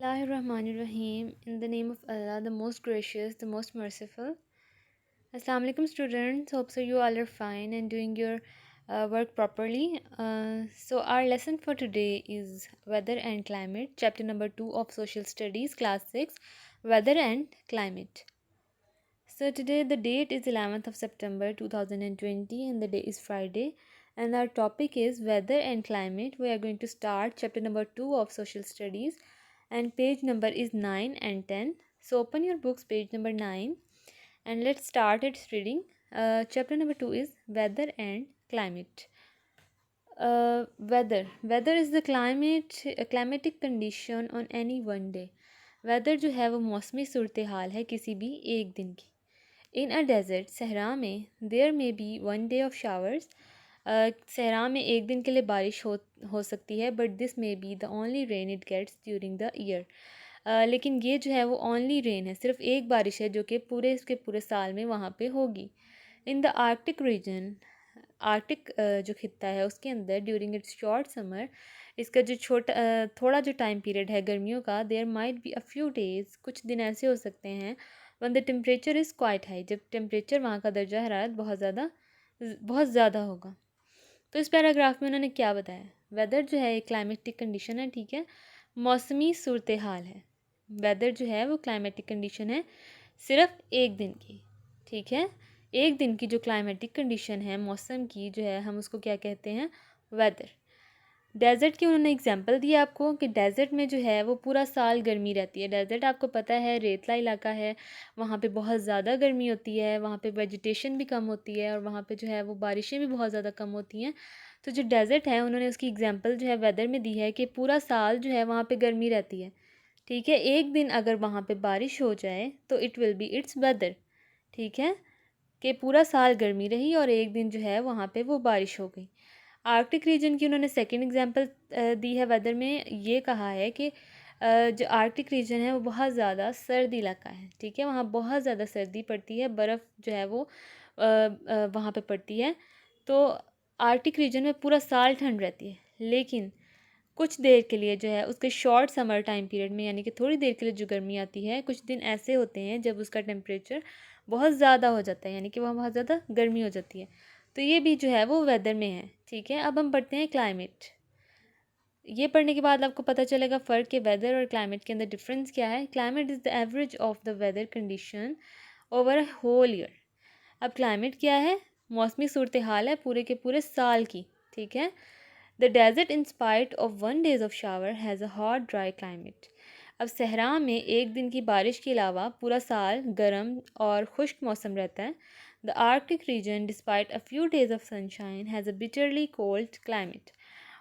Bismillahirrahmanirrahim. In the name of Allah, the most gracious, the most merciful. Assalamu alaikum students. Hope so you all are fine and doing your work properly. So our lesson for today is Weather and Climate, chapter number 2 of Social Studies, class 6, Weather and Climate. So today the date is 11th of September 2020 and the day is Friday. And our topic is Weather and Climate. We are going to start chapter number 2 of Social Studies and page number is 9 and 10. So open your books, page number 9, and let's start its reading. Chapter number 2 is Weather and Climate. Weather is the climatic condition on any one day. Weather जो है वो मौसमी सूरत हाल है किसी भी एक दिन की. इन अ डेजर्ट, सहरा में, there may be one day of showers, सहरा में एक दिन के लिए बारिश हो सकती है, but this may be the only rain it gets during the year. लेकिन ये जो है वो ओनली रेन है, सिर्फ एक बारिश है जो कि इसके पूरे साल में वहाँ पे होगी. In the Arctic region, Arctic जो खित्ता है उसके अंदर, ड्यूरिंग इट्स शॉर्ट समर, इसका जो थोड़ा जो टाइम पीरियड है गर्मियों का, there might be a few days, कुछ दिन ऐसे हो सकते हैं, when the temperature is quite high, जब टेम्परेचर वहाँ का दर्जा हरारत बहुत ज़्यादा होगा. तो इस पैराग्राफ में उन्होंने क्या बताया? वेदर जो है एक क्लाइमेटिक कंडीशन है, ठीक है, मौसमी सूरत हाल है. वेदर जो है वो क्लाइमेटिक कंडीशन है सिर्फ एक दिन की, ठीक है. एक दिन की जो क्लाइमेटिक कंडीशन है मौसम की जो है, हम उसको क्या कहते हैं? वेदर. डेज़र्ट की उन्होंने एग्जांपल दिया आपको कि डेज़र्ट में जो है वो पूरा साल गर्मी रहती है. डेज़र्ट आपको पता है रेतला इलाका है, वहाँ पे बहुत ज़्यादा गर्मी होती है, वहाँ पे वेजिटेशन भी कम होती है और वहाँ पे जो है वो बारिशें भी बहुत ज़्यादा कम होती हैं. तो जो डेज़र्ट है उन्होंने उसकी एग्जांपल जो है वेदर में दी है कि पूरा साल जो है वहाँ पे गर्मी रहती है, ठीक है. एक दिन अगर वहाँ पे बारिश हो जाए तो it will be its weather, ठीक है, कि पूरा साल गर्मी रही और एक दिन जो है वहाँ पे वो बारिश हो गई. आर्कटिक रीजन की उन्होंने सेकंड एग्जांपल दी है वेदर में. ये कहा है कि जो आर्कटिक रीजन है वो बहुत ज़्यादा सर्द इलाका है, ठीक है, वहाँ बहुत ज़्यादा सर्दी पड़ती है, बर्फ़ जो है वो वहाँ पे पड़ती है. तो आर्कटिक रीजन में पूरा साल ठंड रहती है, लेकिन कुछ देर के लिए जो है उसके शॉर्ट समर टाइम पीरियड में, यानी कि थोड़ी देर के लिए जो गर्मी आती है, कुछ दिन ऐसे होते हैं जब उसका टेम्परेचर बहुत ज़्यादा हो जाता है, यानी कि वहाँ बहुत ज़्यादा गर्मी हो जाती है. तो ये भी जो है वो वेदर में है, ठीक है. अब हम पढ़ते हैं क्लाइमेट. ये पढ़ने के बाद आपको पता चलेगा फ़र्क के वेदर और क्लाइमेट के अंदर डिफरेंस क्या है. Climate is the average of the weather condition over a whole year. अब क्लाइमेट क्या है? मौसमी सूरत हाल है पूरे के पूरे साल की, ठीक है. The desert in spite of one days of shower has a hot dry climate. अब सहरा में एक दिन की बारिश के अलावा पूरा साल गर्म और खुश्क मौसम रहता है. The Arctic region despite a few days of sunshine has a bitterly cold climate.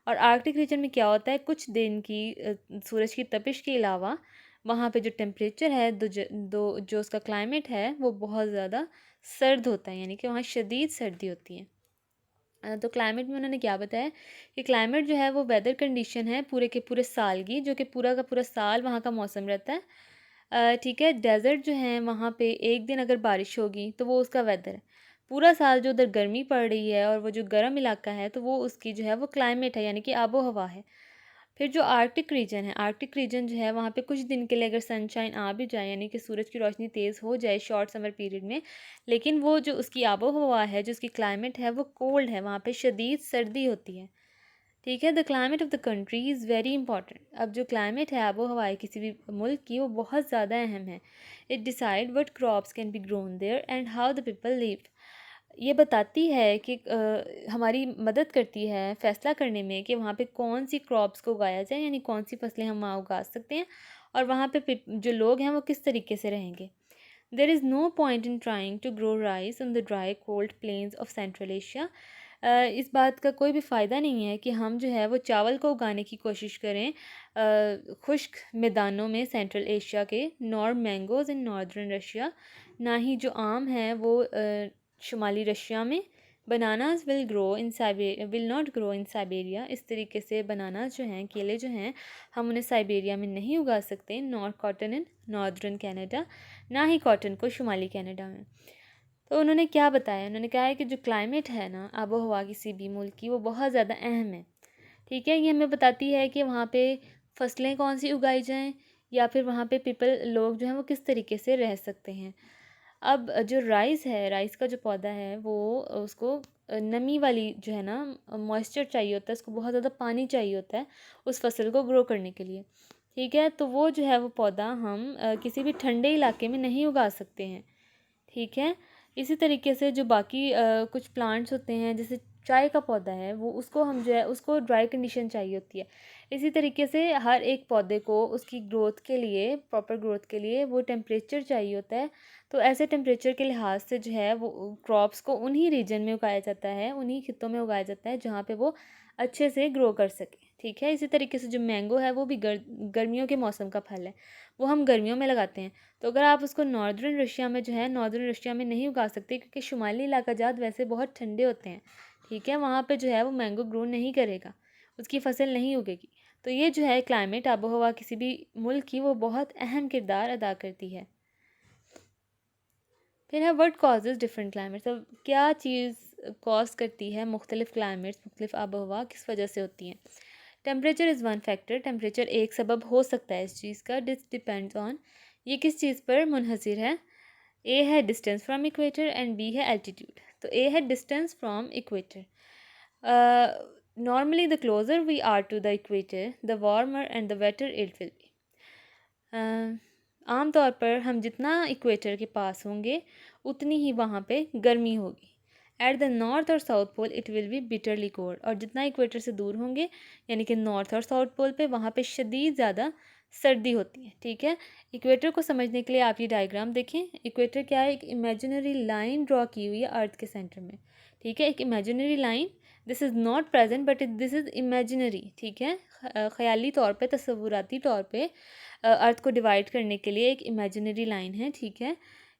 और आर्कटिक रीजन में क्या होता है, कुछ दिन की सूरज की तपिश के अलावा वहाँ पे जो टेम्परेचर है, जो उसका क्लाइमेट है वो बहुत ज़्यादा सर्द होता है, यानी कि वहाँ शदीद सर्दी होती है. तो क्लाइमेट में उन्होंने क्या बताया कि क्लाइमेट जो है वो वेदर कंडीशन है पूरे के पूरे साल की, जो कि पूरा का पूरा साल वहाँ का मौसम रहता है, ठीक है. डेजर्ट जो है वहाँ पे एक दिन अगर बारिश होगी तो वो उसका वेदर है. पूरा साल जो उधर गर्मी पड़ रही है और वो जो गर्म इलाका है तो वो उसकी जो है वो क्लाइमेट है, यानी कि आबो हवा है. फिर जो आर्कटिक रीजन है, आर्कटिक रीजन जो है वहाँ पे कुछ दिन के लिए अगर सनशाइन आ भी जाए, यानी कि सूरज की रोशनी तेज़ हो जाए शॉर्ट समर पीरियड में, लेकिन वो जो उसकी आबो हवा है, जो उसकी क्लाइमेट है वो कोल्ड है, वहाँ पे शदीद सर्दी होती है, ठीक है. The climate of the country is very important. अब जो क्लाइमेट है, आबो हवा है किसी भी मुल्क की, वो बहुत ज़्यादा अहम है. It decide what crops can be grown there and how the people live. ये बताती है कि हमारी मदद करती है फ़ैसला करने में कि वहाँ पे कौन सी क्रॉप्स को उगाया जाए, यानी कौन सी फसलें हम वहाँ उगा सकते हैं और वहाँ पे जो लोग हैं वो किस तरीके से रहेंगे. There is no point in trying to grow rice on the dry cold plains of Central Asia. इस बात का कोई भी फ़ायदा नहीं है कि हम जो है वो चावल को उगाने की कोशिश करें खुश्क मैदानों में सेंट्रल एशिया के, nor mangoes in northern Russia, ना ही जो आम है वो शुमाली रशिया में. Bananas will not grow in Siberia. इस तरीके से बनानाज जो हैं, केले जो हैं, हम उन्हें साइबेरिया में नहीं उगा सकते. Nor cotton in northern Canada, ना ही कॉटन को शुमाली कनाडा में. तो उन्होंने क्या बताया, उन्होंने कहा है कि जो क्लाइमेट है ना, आबो हवा किसी भी मुल्क की, वो बहुत ज़्यादा अहम है, ठीक है. ये हमें बताती है कि वहाँ पे फसलें कौन सी उगाई जाएँ, या फिर वहाँ पे पीपल लोग जो हैं वो किस तरीके से रह सकते हैं। अब जो राइस है, राइस का जो पौधा है वो उसको नमी वाली जो है ना मॉइस्चर चाहिए होता है, उसको बहुत ज़्यादा पानी चाहिए होता है उस फसल को ग्रो करने के लिए। ठीक है, तो वो जो है वो पौधा हम किसी भी ठंडे इलाके में नहीं उगा सकते हैं। ठीक है, इसी तरीके से जो बाकी कुछ प्लांट्स होते हैं, जैसे चाय का पौधा है, वो उसको हम जो है उसको ड्राई कंडीशन चाहिए होती है। इसी तरीके से हर एक पौधे को उसकी ग्रोथ के लिए, प्रॉपर ग्रोथ के लिए वो टेम्परेचर चाहिए होता है। तो ऐसे टेम्परेचर के लिहाज से जो है वो क्रॉप्स को उन्हीं रीजन में उगाया जाता है, उन्हीं खितों में उगाया जाता है जहाँ पे वो अच्छे से ग्रो कर सके। ठीक है, इसी तरीके से जो मैंगो है वो भी गर्मियों के मौसम का फल है, वो हम गर्मियों में लगाते हैं। तो अगर आप उसको नॉर्दर्न रशिया में जो है, नॉर्दर्न रशिया में नहीं उगा सकते क्योंकि शुमाली इलाका जात वैसे बहुत ठंडे होते हैं। ठीक है, वहाँ पे जो है वो मैंगो ग्रो नहीं करेगा, उसकी फसल नहीं उगेगी। तो ये जो है क्लाइमेट, आबो हवा किसी भी मुल्क की वो बहुत अहम किरदार अदा करती है। फिर है व्हाट कॉजेज़ डिफरेंट क्लाइमेट्स। अब क्या चीज़ कॉज करती है मुख्तलिफ़ क्लाइमेट्स, मुख्तलिफ़ आबो हवा किस वजह से होती हैं। Temperature is one factor, temperature एक सबब हो सकता है इस चीज़ का। दिस डिपेंड्स ऑन, ये किस चीज़ पर मुनहसर है। ए है distance from equator and B है एल्टीट्यूड। तो ए है distance from equator. Normally the closer we are to the equator the warmer and the wetter it will be. आम तौर पर हम जितना इक्वेटर के पास होंगे उतनी ही वहाँ पे गर्मी होगी। एट द नॉर्थ और south pole it will be bitterly cold. और जितना इक्वेटर से दूर होंगे यानी कि नॉर्थ और साउथ पोल पे, वहाँ पे शदीद ज़्यादा सर्दी होती है। ठीक है, इक्वेटर को समझने के लिए आप ये डायग्राम देखें। इक्वेटर क्या है, एक इमेजिनरी लाइन ड्रॉ की हुई है अर्थ के सेंटर में। ठीक है, एक imaginary line, this is not present but this is imaginary. ठीक है, ख़याली तौर पे, तसव्वुराती तौर पे अर्थ को डिवाइड करने के लिए एक इमेजिनरी लाइन है। ठीक है,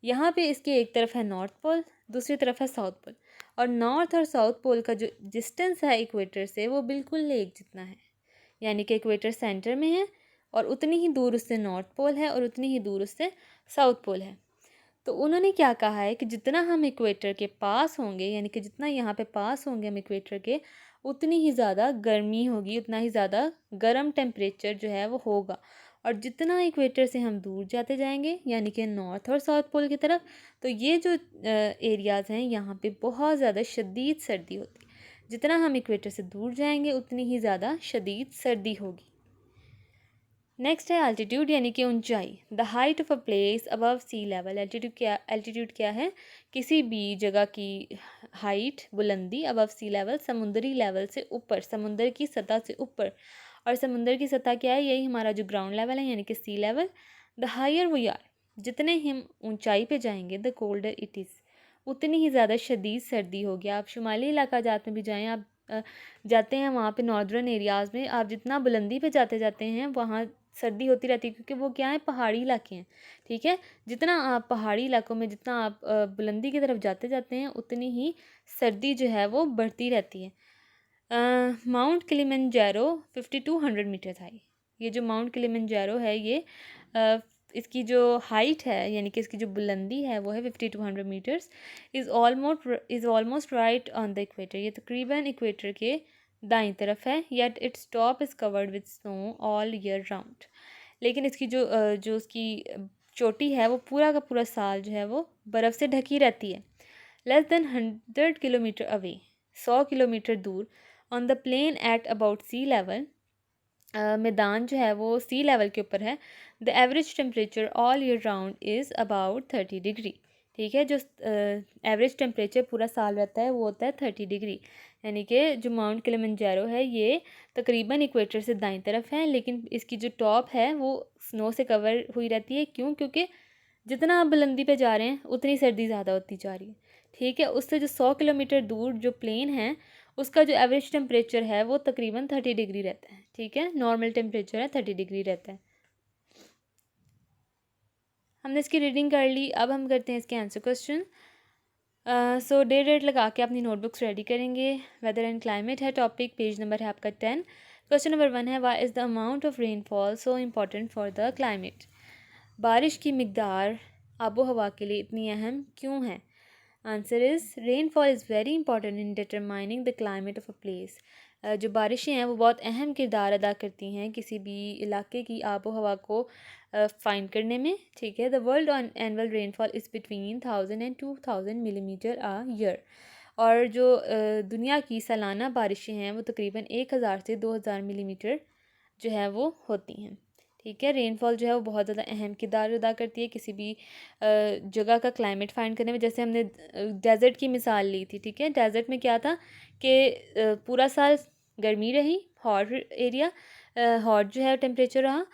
यहाँ पे इसकी एक तरफ है नॉर्थ पोल, दूसरी तरफ है साउथ पोल। और नॉर्थ और साउथ पोल का जो डिस्टेंस है इक्वेटर से वो बिल्कुल एक जितना है, यानी कि इक्वेटर सेंटर में है और उतनी ही दूर उससे नॉर्थ पोल है और उतनी ही दूर उससे साउथ पोल है। तो उन्होंने क्या कहा है कि जितना हम इक्वेटर के पास होंगे, यानी कि जितना यहाँ पे पास होंगे हम इक्वेटर के, उतनी ही ज़्यादा गर्मी होगी, उतना ही ज़्यादा गर्म टेम्परेचर जो है वो होगा। और जितना इक्वेटर से हम दूर जाते जाएंगे यानी कि नॉर्थ और साउथ पोल की तरफ, तो ये जो एरियाज़ हैं यहाँ पे बहुत ज़्यादा शदीद सर्दी होती है। जितना हम इक्वेटर से दूर जाएंगे उतनी ही ज़्यादा शदीद सर्दी होगी। नेक्स्ट है एल्टीट्यूड, यानी कि ऊंचाई। The height of a place above sea level. Altitude क्या है, किसी भी जगह की हाइट, बुलंदी, अबव सी लेवल, समुद्री लेवल से ऊपर, समुद्र की सतह से ऊपर। और समुद्र की सतह क्या है, यही हमारा जो ग्राउंड लेवल है यानी कि sea level. The higher we are, जितने हम ऊंचाई पे जाएंगे, द कोल्डर इट इज़, उतनी ही ज़्यादा शदीद सर्दी होगी। आप शुमाली इलाका जात में भी जाएँ, आप जाते हैं वहाँ पे नॉर्दर्न एरियाज़ में, आप जितना बुलंदी पे जाते जाते हैं वहाँ सर्दी होती रहती है क्योंकि वो क्या है, पहाड़ी इलाके हैं। ठीक है, जितना आप पहाड़ी इलाकों में, जितना आप बुलंदी की तरफ जाते जाते हैं उतनी ही सर्दी जो है वो बढ़ती रहती है। Mount Kilimanjaro 5200 metre high. ये जो माउंट किलिमंजारो है ये इसकी जो हाइट है यानी कि इसकी जो बुलंदी है वो है 5200 metres. Is almost right on the equator. ये तकरीबन इक्वेटर के दाईं तरफ है। Yet its top is covered with snow all year round. लेकिन इसकी जो उसकी चोटी है वो पूरा का पूरा साल जो है वो बर्फ़ से ढकी रहती है। Less than 100 kilometre away, 100 kilometre दूर, on the plain at about sea level, मैदान जो है वो सी लेवल के ऊपर है। The average temperature all year round is about 30 degree. ठीक है, जो एवरेज टेम्परेचर पूरा साल रहता है वो होता है 30 डिग्री। यानी कि जो माउंट किलिमंजारो है ये तकरीबन इक्वेटर से दाईं तरफ है, लेकिन इसकी जो टॉप है वो स्नो से कवर हुई रहती है। क्यों? क्योंकि जितना आप बुलंदी पे जा रहे हैं उतनी सर्दी ज़्यादा होती जा रही है। ठीक है, उससे जो 100 किलोमीटर दूर जो प्लेन है उसका जो एवरेज टेम्परेचर है वो तकरीबन 30 डिग्री रहता है। ठीक है, नॉर्मल टेम्परेचर है 30 डिग्री रहता है। हमने इसकी रीडिंग कर ली, अब हम करते हैं इसके आंसर क्वेश्चन। सो डेट लगा के अपनी नोटबुक्स रेडी करेंगे। वेदर एंड क्लाइमेट है टॉपिक, पेज नंबर है आपका 10। क्वेश्चन नंबर 1 है, why is the amount of rainfall so important for the climate. बारिश की मिकदार आबो हवा के लिए इतनी अहम क्यों है। Answer is rainfall is very important in determining the climate of a place. जो बारिशें हैं वो बहुत अहम किरदार अदा करती हैं किसी भी इलाके की आबो हवा को फाइंड करने में, ठीक है। The world on annual rainfall is between 1000 and 2000 millimetre a year. और जो दुनिया की सालाना बारिशें हैं वो तकरीबन 1000 से 2000 मिलीमीटर जो है वो होती हैं, ठीक है। रेनफॉल जो है वो बहुत ज़्यादा अहम किरदार अदा करती है किसी भी जगह का क्लाइमेट फाइंड करने में। जैसे हमने डेज़र्ट की मिसाल ली थी, ठीक है। डेज़र्ट में क्या था कि पूरा साल गर्मी रही, हॉट एरिया, हॉट जो है टेम्परेचर रहा,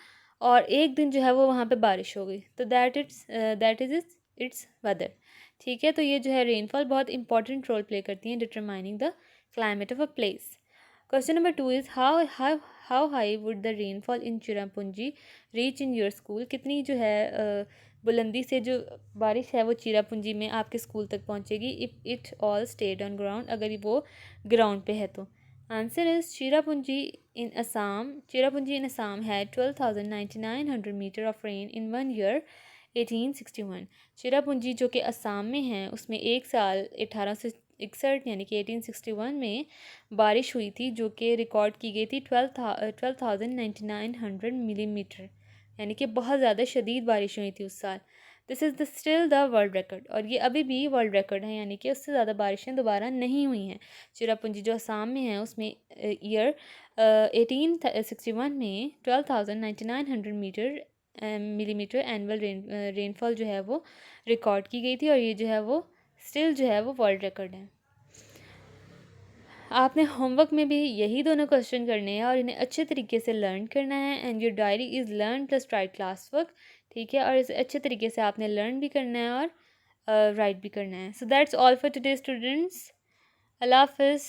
और एक दिन जो है वो वहाँ पे बारिश हो गई, तो दैट इज़ इट्स वेदर, ठीक है। तो ये जो है रेनफॉल बहुत इंपॉर्टेंट रोल प्ले करती हैं determining the climate of a place. Question number 2 is how high would the rainfall in Cherrapunji reach in your school. कितनी जो है बुलंदी से जो बारिश है वो चिरापुंजी में आपके स्कूल तक पहुंचेगी if it all stayed on ground, अगर वो ग्राउंड पे है तो। Answer is Cherrapunji in Assam had 12,900 metre of rain in 1 year 1861। Cherrapunji जो कि असम में है उसमें एक साल 1861 यानी कि 1861 में बारिश हुई थी, जो कि रिकॉर्ड की गई थी 12,900 मिलीमीटर, यानी कि बहुत ज़्यादा शदीद बारिश हुई थी उस साल। This is the still the world record, और ये अभी भी वर्ल्ड रिकॉर्ड है, यानी कि उससे ज़्यादा बारिशें दोबारा नहीं हुई हैं। चिरापुंजी जो असम में है उसमें ईयर 1861 में 12,900 मिलीमीटर एनुअल रेनफॉल जो है वो रिकॉर्ड की गई थी, और ये जो है वो स्टिल जो है वो वर्ल्ड रिकॉर्ड है। आपने होमवर्क में भी यही दोनों क्वेश्चन करने हैं और इन्हें अच्छे तरीके से लर्न करना है। And your diary is learn plus right class work, ठीक है। और इसे अच्छे तरीके से आपने लर्न भी करना है और राइट भी करना है। So that's all for today students. अल्लाह हाफिज़।